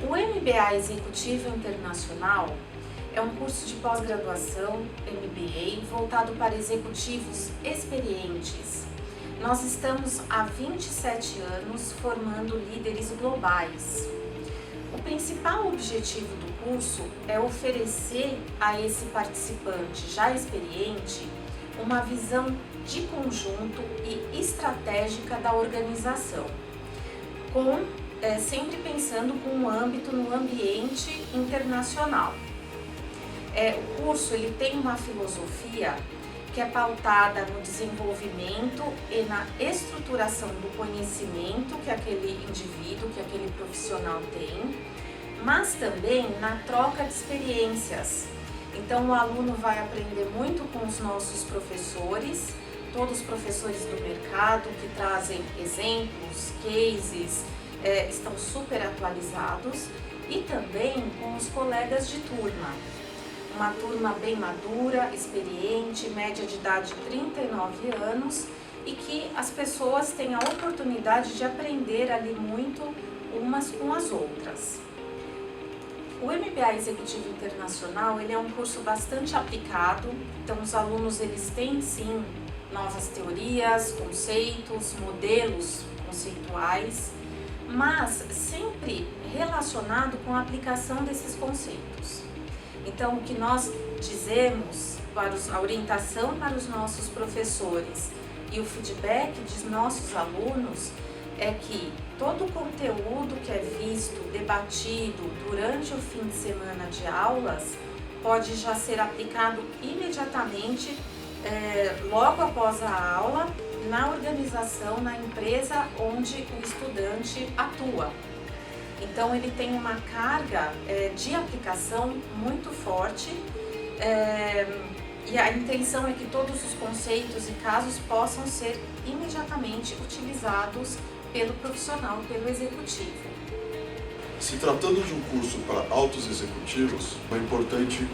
O MBA Executivo Internacional é um curso de pós-graduação, MBA, voltado para executivos experientes. Nós estamos há 27 anos formando líderes globais. O principal objetivo do curso é oferecer a esse participante já experiente uma visão de conjunto e estratégica da organização, sempre pensando com o âmbito no ambiente internacional. O curso ele tem uma filosofia que é pautada no desenvolvimento e na estruturação do conhecimento que aquele indivíduo, que aquele profissional tem, mas também na troca de experiências. Então o aluno vai aprender muito com os nossos professores, todos os professores do mercado que trazem exemplos, cases, estão super atualizados, e também com os colegas de turma. Uma turma bem madura, experiente, média de idade de 39 anos, e que as pessoas têm a oportunidade de aprender ali muito umas com as outras. O MBA Executivo Internacional ele é um curso bastante aplicado, então os alunos eles têm sim novas teorias, conceitos, modelos conceituais, mas sempre relacionado com a aplicação desses conceitos. Então, o que nós dizemos, a orientação para os nossos professores e o feedback dos nossos alunos é que todo o conteúdo que é visto, debatido durante o fim de semana de aulas pode já ser aplicado imediatamente, logo após a aula, na organização, na empresa onde o estudante atua. Então ele tem uma carga de aplicação muito forte, e a intenção é que todos os conceitos e casos possam ser imediatamente utilizados pelo profissional, pelo executivo. Se tratando de um curso para altos executivos, é importante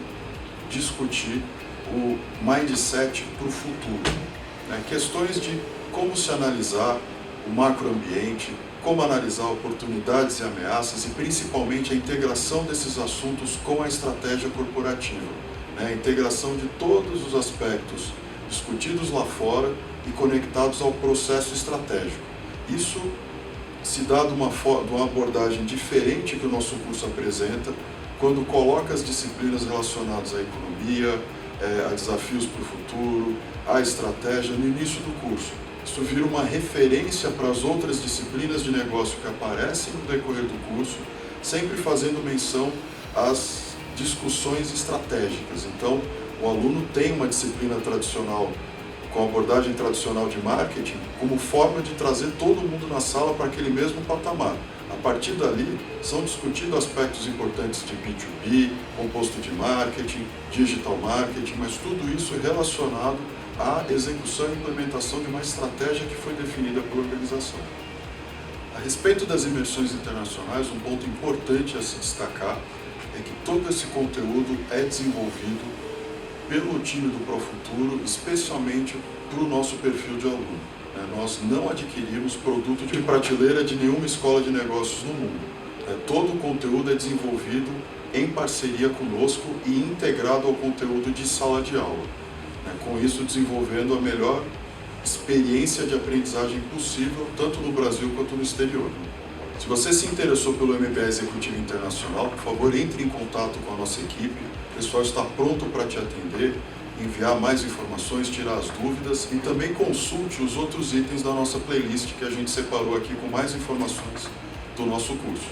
discutir o mindset para o futuro, né? Questões de como se analisar o macroambiente, como analisar oportunidades e ameaças e principalmente a integração desses assuntos com a estratégia corporativa, né? A integração de todos os aspectos discutidos lá fora e conectados ao processo estratégico. Isso se dá de uma abordagem diferente que o nosso curso apresenta, quando coloca as disciplinas relacionadas à economia, a desafios para o futuro, à estratégia no início do curso. Isso vira uma referência para as outras disciplinas de negócio que aparecem no decorrer do curso, sempre fazendo menção às discussões estratégicas. Então, o aluno tem uma disciplina tradicional, com abordagem tradicional de marketing, como forma de trazer todo mundo na sala para aquele mesmo patamar. A partir dali, são discutidos aspectos importantes de B2B, composto de marketing, digital marketing, mas tudo isso relacionado à execução e implementação de uma estratégia que foi definida pela organização. A respeito das imersões internacionais, um ponto importante a se destacar é que todo esse conteúdo é desenvolvido pelo time do ProFuturo, especialmente para o nosso perfil de aluno. Nós não adquirimos produto de prateleira de nenhuma escola de negócios no mundo. Todo o conteúdo é desenvolvido em parceria conosco e integrado ao conteúdo de sala de aula. Com isso, desenvolvendo a melhor experiência de aprendizagem possível, tanto no Brasil quanto no exterior. Se você se interessou pelo MBA Executivo Internacional, por favor, entre em contato com a nossa equipe. O pessoal está pronto para te atender, enviar mais informações, tirar as dúvidas e também consulte os outros itens da nossa playlist que a gente separou aqui com mais informações do nosso curso.